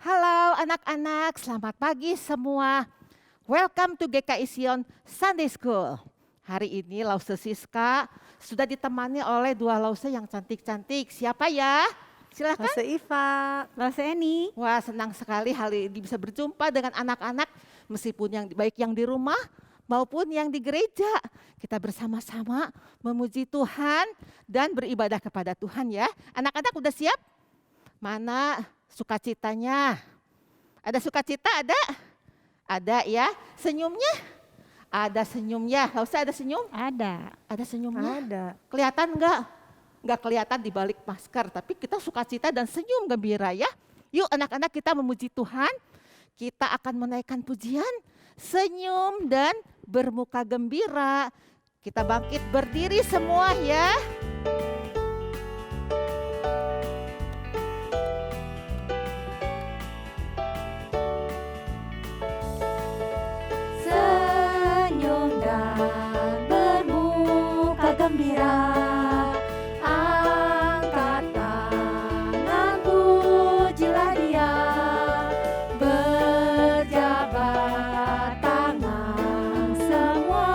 Halo anak-anak, selamat pagi semua. Welcome to GKI Sion Sunday School. Hari ini Lause Siska sudah ditemani oleh dua Lause yang cantik-cantik. Siapa ya? Silakan. Lause Iva, Lause Eni. Wah, senang sekali hari ini bisa berjumpa dengan anak-anak meskipun yang baik yang di rumah maupun yang di gereja. Kita bersama-sama memuji Tuhan dan beribadah kepada Tuhan ya. Anak-anak udah siap? Mana sukacitanya? Ada sukacita? Ada? Ada ya. Senyumnya? Ada senyumnya. Nggak usah ada senyum? Ada. Ada senyumnya? Ada. Kelihatan nggak? Nggak kelihatan di balik masker, tapi kita sukacita dan senyum gembira ya. Yuk anak-anak kita memuji Tuhan. Kita akan menaikkan pujian, senyum dan bermuka gembira. Kita bangkit berdiri semua ya. Senyum dan bermuka gembira, angkat tangan pujilah Dia, berjabat tangan semua,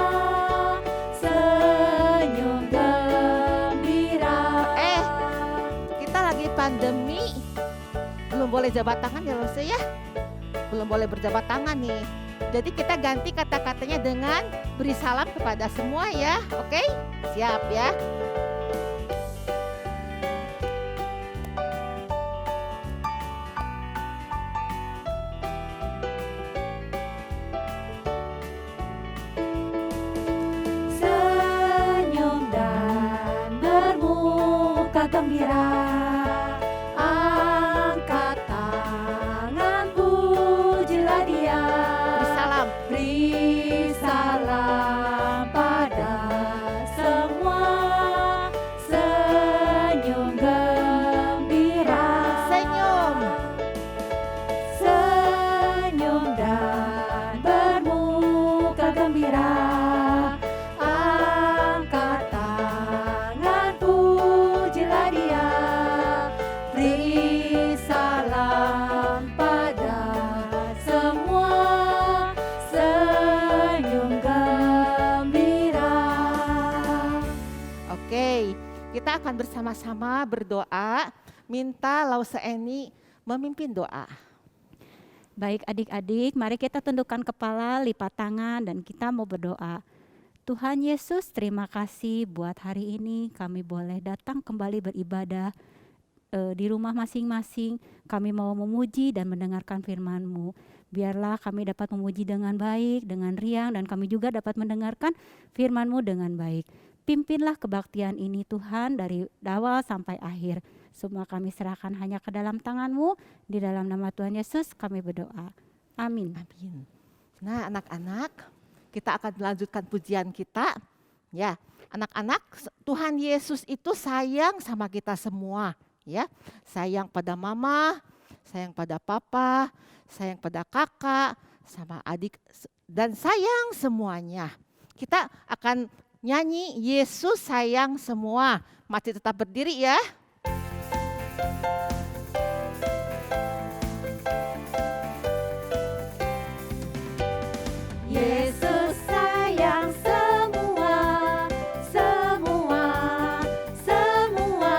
senyum gembira. Kita lagi pandemi, belum boleh jabat tangan ya Lose ya. Belum boleh berjabat tangan nih. Jadi kita ganti kata-katanya dengan beri salam kepada semua ya. Oke? Siap ya. Senyum dan bermuka gembira, angkat tangan pujilah Dia, Beri salam. beri salam pada semua, senyum gembira. Senyum. Senyum dan bermuka gembira, angkat tangan pujilah Dia, beri salam pada semua, senyum gembira. Oke, kita akan bersama-sama berdoa. Minta Lause Eni memimpin doa. Baik adik-adik, mari kita tundukkan kepala, lipat tangan dan kita mau berdoa. Tuhan Yesus, terima kasih buat hari ini kami boleh datang kembali beribadah di rumah masing-masing. Kami mau memuji dan mendengarkan firman-Mu. Biarlah kami dapat memuji dengan baik, dengan riang, dan kami juga dapat mendengarkan firman-Mu dengan baik. Pimpinlah kebaktian ini Tuhan dari awal sampai akhir. Semua kami serahkan hanya ke dalam tangan-Mu. Di dalam nama Tuhan Yesus kami berdoa. Amin. Amin. Nah anak-anak, kita akan melanjutkan pujian kita. Ya, anak-anak, Tuhan Yesus itu sayang sama kita semua. Ya, sayang pada mama, sayang pada papa, sayang pada kakak, sama adik, dan sayang semuanya. Kita akan nyanyi Yesus sayang semua. Masih tetap berdiri ya. Yesus sayang semua, semua, semua.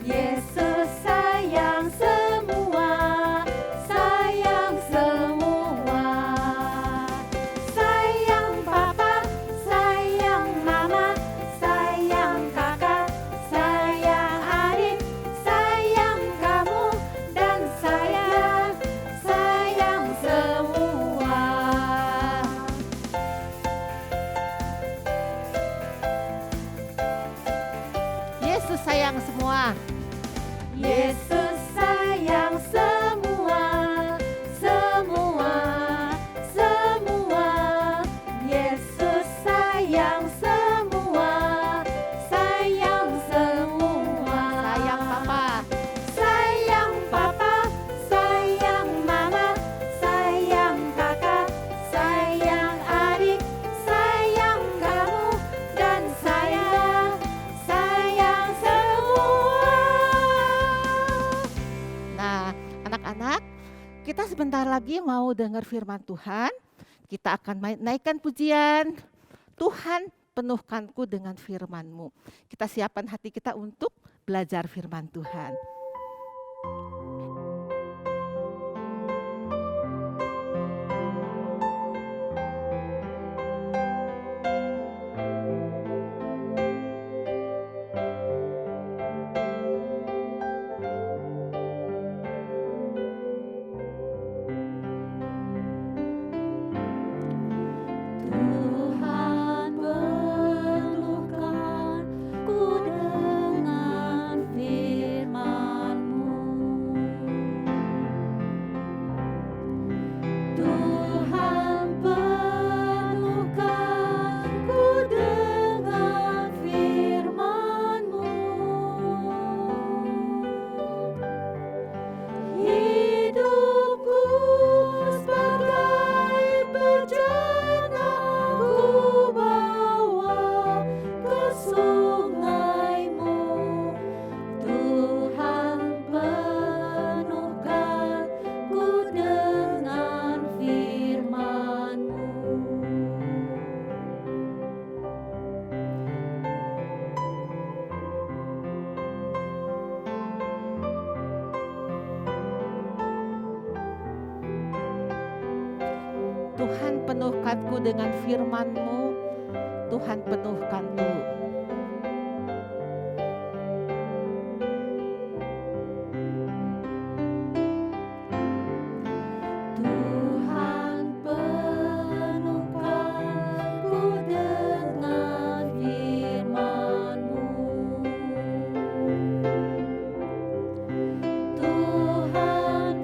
Yesus sayang semua, sayang semua. Sayang papa, sayang mama, sayang kakak, sayang adik, sayang kamu dan saya, sayang semua. Yesus sayang semua. Yesus sayang semua, semua, semua. Yesus sayang semua, sayang semua. Sayang papa. Sayang papa, sayang mama, sayang kakak, sayang adik, sayang kamu dan saya, sayang semua. sebentar lagi mau dengar firman Tuhan. Kita akan naikkan pujian. Tuhan, penuhkanku dengan firman-Mu. Kita siapkan hati kita untuk belajar firman Tuhan. Tuhan penuhkanku dengan firman-Mu. Tuhan penuhkanku dengan firman-Mu. Hidupku sebagai bejana ku bawa ke sungai-Mu. Tuhan penuhkanku dengan firman-Mu. Tuhan, penuhkanku dengan firman-Mu. Tuhan, penuhkanku. Tuhan penuhkanku dengan firman-Mu. Tuhan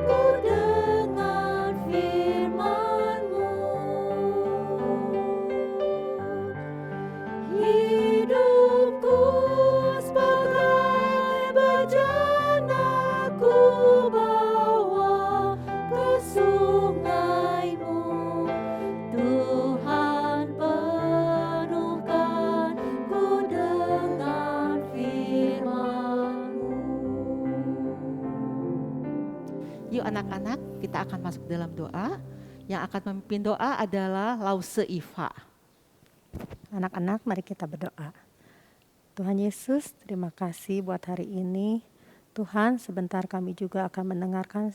penuhkanku dengan firman-Mu. Hidupku sebagai bejana ku bawa ke sungai-Mu. Tuhan penuhkanku dengan firman-Mu. Yuk anak-anak, kita akan masuk dalam doa. Yang akan memimpin doa adalah Lause Iva. Anak-anak, mari kita berdoa. Tuhan Yesus, terima kasih buat hari ini. Tuhan, sebentar kami juga akan mendengarkan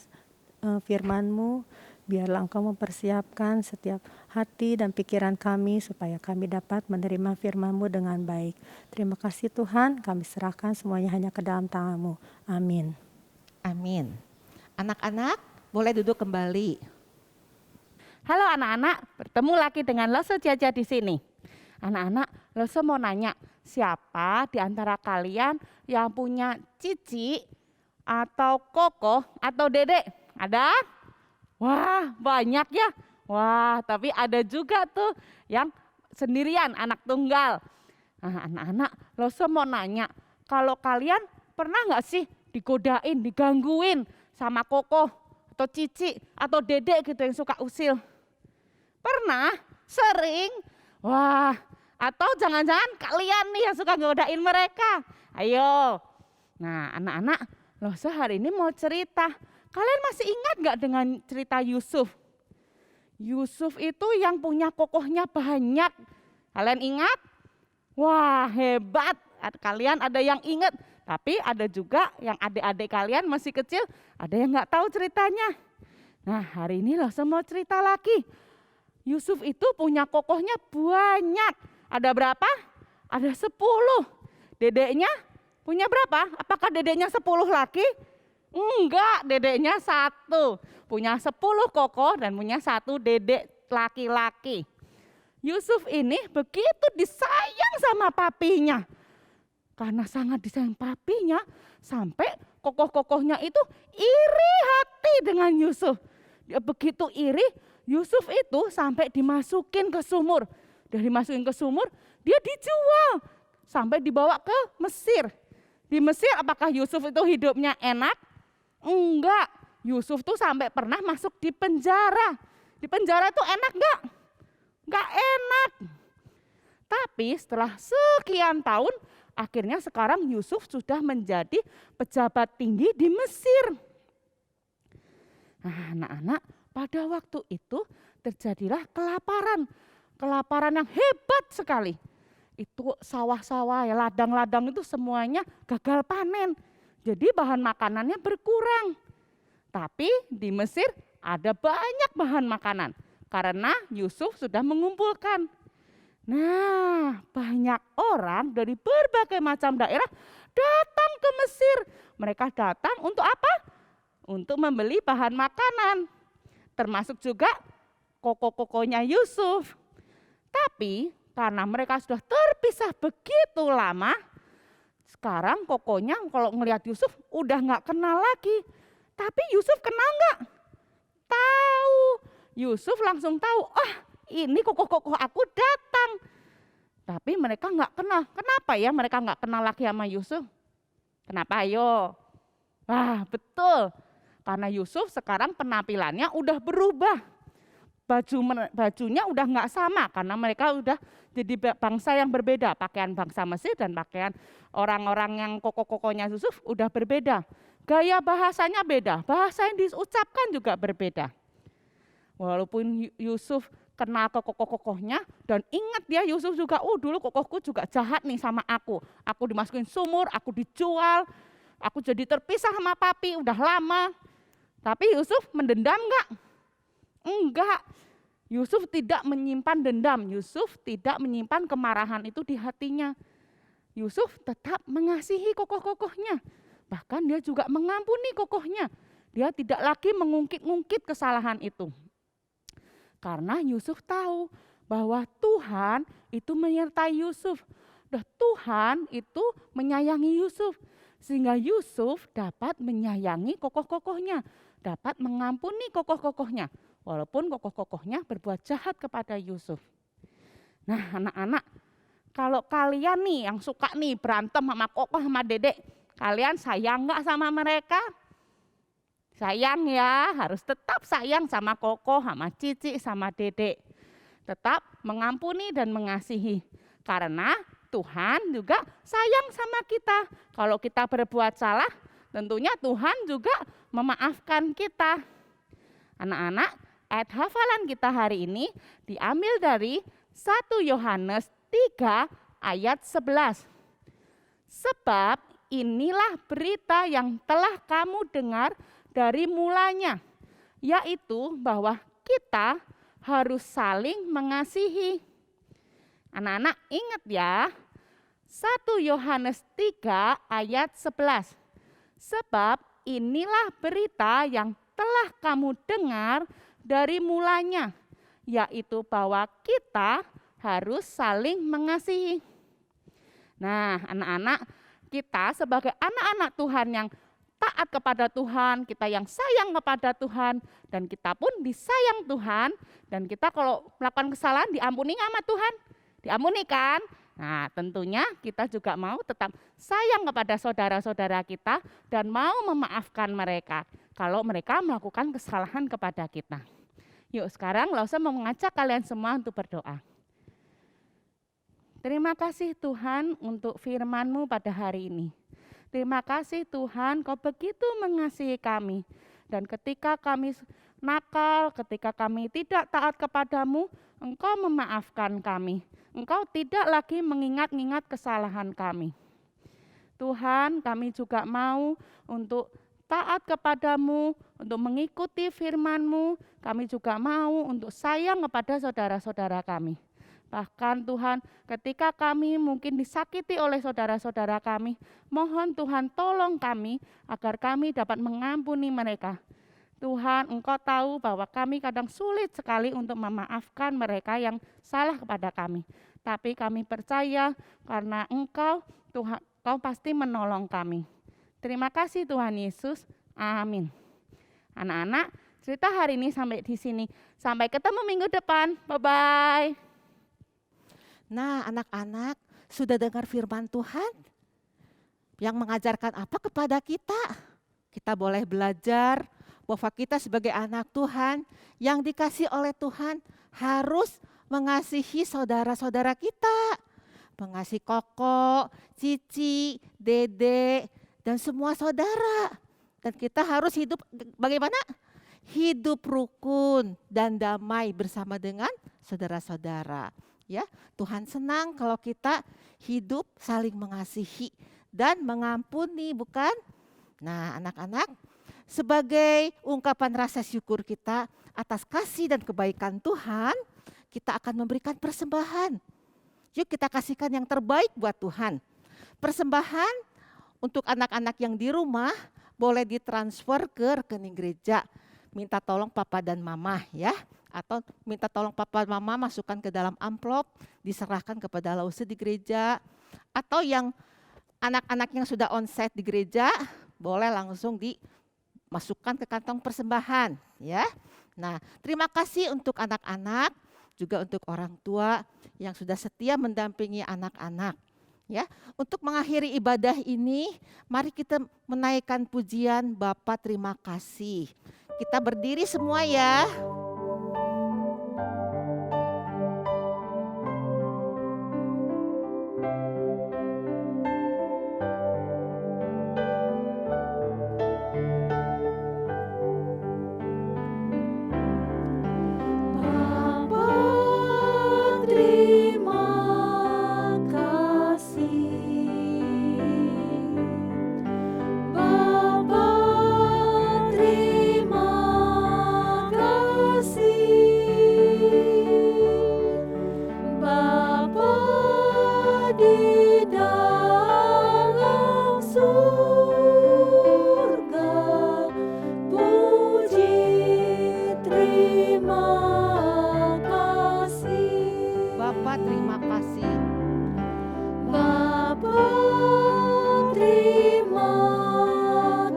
firman-Mu. Biarlah Engkau mempersiapkan setiap hati dan pikiran kami supaya kami dapat menerima firman-Mu dengan baik. Terima kasih Tuhan, kami serahkan semuanya hanya ke dalam tangan-Mu. Amin. Amin. Anak-anak, boleh duduk kembali. Halo anak-anak, bertemu lagi dengan Lose Jaja di sini. Anak-anak, Lose mau nanya, siapa di antara kalian yang punya cici atau koko atau dedek? Ada? Wah, banyak ya. Wah, tapi ada juga tuh yang sendirian, anak tunggal. Nah, anak-anak, Lose mau nanya, kalau kalian pernah nggak sih digodain, digangguin sama koko atau cici atau dedek gitu yang suka usil? Pernah? Sering? Wah, atau jangan-jangan kalian nih yang suka godain mereka? Ayo. Nah, anak-anak, Lose hari ini mau cerita. Kalian masih ingat nggak dengan cerita Yusuf? Yusuf itu yang punya kokohnya banyak. Kalian ingat? Wah, hebat. Kalian ada yang ingat, tapi ada juga yang adik-adik kalian masih kecil, ada yang nggak tahu ceritanya. Nah, hari ini Lose mau cerita lagi. Yusuf itu punya kokohnya banyak. Ada berapa? Ada 10. Dedeknya punya berapa? Apakah dedeknya 10 laki? Enggak, dedeknya 1. Punya 10 kokoh dan punya 1 dedek laki-laki. Yusuf ini begitu disayang sama papinya. Karena sangat disayang papinya, sampai kokoh-kokohnya itu iri hati dengan Yusuf. Dia begitu iri, Yusuf itu sampai dimasukin ke sumur. Dia dimasukin ke sumur, dia dijual sampai dibawa ke Mesir. Di Mesir apakah Yusuf itu hidupnya enak? Enggak. Yusuf tuh sampai pernah masuk di penjara. Di penjara itu enak enggak? Enggak enak. Tapi setelah sekian tahun, akhirnya sekarang Yusuf sudah menjadi pejabat tinggi di Mesir. Nah, anak-anak, pada waktu itu terjadilah kelaparan. Kelaparan yang hebat sekali. Itu sawah-sawah, ya, ladang-ladang itu semuanya gagal panen. Jadi bahan makanannya berkurang. Tapi di Mesir ada banyak bahan makanan karena Yusuf sudah mengumpulkan. Nah, banyak orang dari berbagai macam daerah datang ke Mesir. Mereka datang untuk apa? Untuk membeli bahan makanan. Termasuk juga koko-kokonya Yusuf. Tapi karena mereka sudah terpisah begitu lama, sekarang kokonya kalau ngelihat Yusuf udah nggak kenal lagi. Tapi Yusuf kenal nggak? Tahu. Yusuf langsung tahu, ini koko-koko aku datang. Tapi mereka nggak kenal. Kenapa ya mereka nggak kenal lagi sama Yusuf? Kenapa ayo? Wah, betul. Karena Yusuf sekarang penampilannya udah berubah. Bajunya udah nggak sama karena mereka udah jadi bangsa yang berbeda. Pakaian bangsa Mesir dan pakaian orang-orang yang koko-kokonya Yusuf udah berbeda. Gaya bahasanya beda, bahasa yang diucapkan juga berbeda. Walaupun Yusuf kenal ke kokoh-kokohnya dan ingat dia Yusuf juga, dulu kokohku juga jahat nih sama aku. Aku dimasukin sumur, aku dijual, aku jadi terpisah sama papi udah lama. Tapi Yusuf mendendam enggak? Enggak. Yusuf tidak menyimpan dendam, Yusuf tidak menyimpan kemarahan itu di hatinya. Yusuf tetap mengasihi kokoh-kokohnya. Bahkan dia juga mengampuni kokohnya. Dia tidak lagi mengungkit-ungkit kesalahan itu. Karena Yusuf tahu bahwa Tuhan itu menyertai Yusuf. Dan Tuhan itu menyayangi Yusuf. Sehingga Yusuf dapat menyayangi kokoh-kokohnya. Dapat mengampuni kokoh-kokohnya. Walaupun kokoh-kokohnya berbuat jahat kepada Yusuf. Nah, anak-anak, kalau kalian nih yang suka nih berantem sama kokoh sama dedek, kalian sayang nggak sama mereka? Sayang ya, harus tetap sayang sama kokoh, sama cici, sama dedek. Tetap mengampuni dan mengasihi. Karena Tuhan juga sayang sama kita. Kalau kita berbuat salah, tentunya Tuhan juga memaafkan kita. Anak-anak, ayat hafalan kita hari ini diambil dari 1 Yohanes 3 ayat 11. Sebab inilah berita yang telah kamu dengar dari mulanya, yaitu bahwa kita harus saling mengasihi. Anak-anak ingat ya, 1 Yohanes 3 ayat 11. Sebab inilah berita yang telah kamu dengar dari mulanya, yaitu bahwa kita harus saling mengasihi. Nah, anak-anak, kita sebagai anak-anak Tuhan yang taat kepada Tuhan, kita yang sayang kepada Tuhan, dan kita pun disayang Tuhan, dan kita kalau melakukan kesalahan diampuni sama Tuhan? Diampuni kan? Nah, tentunya kita juga mau tetap sayang kepada saudara-saudara kita dan mau memaafkan mereka kalau mereka melakukan kesalahan kepada kita. Yuk sekarang Lausa mau mengajak kalian semua untuk berdoa. Terima kasih Tuhan untuk firman-Mu pada hari ini. Terima kasih Tuhan, Kau begitu mengasihi kami. Dan ketika kami nakal, ketika kami tidak taat kepadamu, Engkau memaafkan kami. Engkau tidak lagi mengingat-ingat kesalahan kami. Tuhan, kami juga mau untuk taat kepadamu, untuk mengikuti firman-Mu. Kami juga mau untuk sayang kepada saudara-saudara kami. Bahkan Tuhan, ketika kami mungkin disakiti oleh saudara-saudara kami, mohon Tuhan tolong kami agar kami dapat mengampuni mereka. Tuhan, Engkau tahu bahwa kami kadang sulit sekali untuk memaafkan mereka yang salah kepada kami. Tapi kami percaya karena Engkau, Tuhan, Kau pasti menolong kami. Terima kasih Tuhan Yesus. Amin. Anak-anak, cerita hari ini sampai di sini. Sampai ketemu minggu depan. Bye-bye. Nah, anak-anak, sudah dengar firman Tuhan yang mengajarkan apa kepada kita? Kita boleh belajar bahwa kita sebagai anak Tuhan yang dikasih oleh Tuhan harus mengasihi saudara-saudara kita. Mengasihi koko, cici, dede, dan semua saudara. Dan kita harus hidup bagaimana? hidup rukun dan damai bersama dengan saudara-saudara. Ya, Tuhan senang kalau kita hidup saling mengasihi dan mengampuni, bukan? Nah, anak-anak, sebagai ungkapan rasa syukur kita atas kasih dan kebaikan Tuhan, kita akan memberikan persembahan. Yuk kita kasihkan yang terbaik buat Tuhan. Persembahan untuk anak-anak yang di rumah boleh ditransfer ke rekening gereja. Minta tolong papa dan mama ya. Atau minta tolong papa dan mama masukkan ke dalam amplop, diserahkan kepada lause di gereja. Atau yang anak-anak yang sudah onsite di gereja, boleh langsung dimasukkan ke kantong persembahan ya. Nah, terima kasih untuk anak-anak, juga untuk orang tua yang sudah setia mendampingi anak-anak. Ya, untuk mengakhiri ibadah ini, mari kita menaikkan pujian Bapa terima kasih. Kita berdiri semua ya. Bapa terima kasih. Bapa terima kasih. Bapa di dalam surga, puji terima kasih. Bapa terima kasih. Bapa terima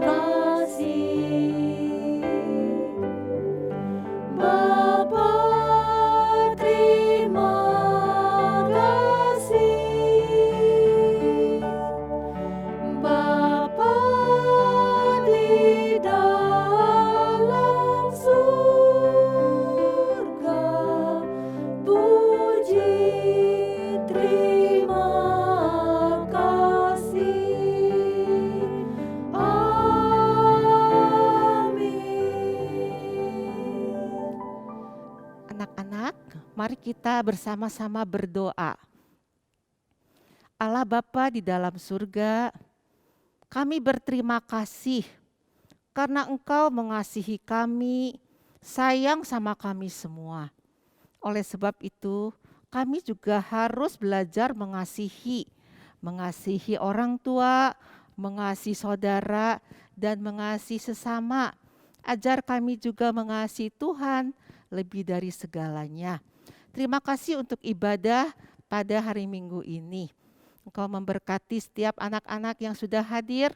kasih. Bapa terima kasih. Bapa di dalam surga, puji terima kasih. Amin. Anak-anak, mari kita bersama-sama berdoa. Allah Bapa di dalam surga, kami berterima kasih karena Engkau mengasihi kami, sayang sama kami semua. Oleh sebab itu, kami juga harus belajar mengasihi orang tua, mengasihi saudara, dan mengasihi sesama. Ajar kami juga mengasihi Tuhan lebih dari segalanya. Terima kasih untuk ibadah pada hari Minggu ini. Engkau memberkati setiap anak-anak yang sudah hadir,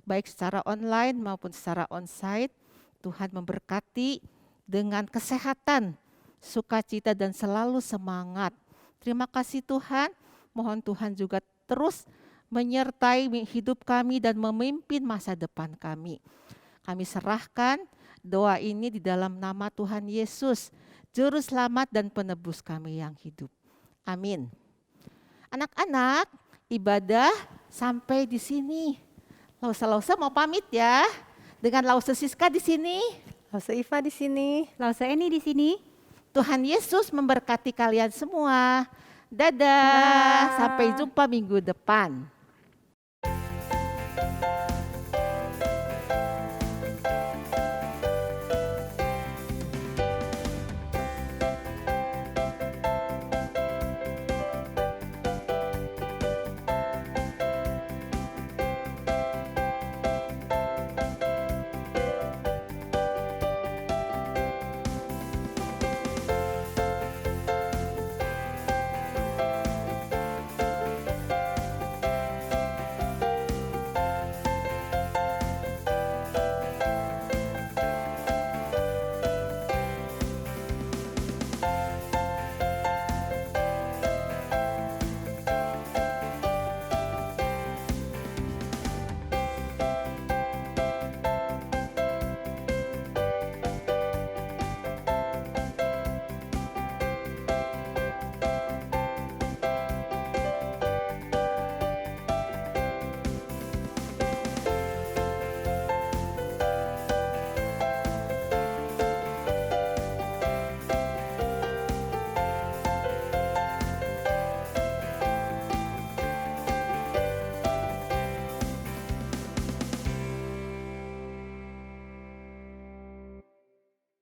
baik secara online maupun secara onsite. Tuhan memberkati dengan kesehatan, sukacita, dan selalu semangat. Terima kasih Tuhan, mohon Tuhan juga terus menyertai hidup kami dan memimpin masa depan kami. Kami serahkan doa ini di dalam nama Tuhan Yesus, Juru Selamat dan Penebus kami yang hidup. Amin. Anak-anak, ibadah sampai di sini. Lausa-lausa mau pamit ya. Dengan Lausa Siska di sini. Lause Iva di sini. Lause Eni di sini. Tuhan Yesus memberkati kalian semua. Dadah. Sampai jumpa minggu depan.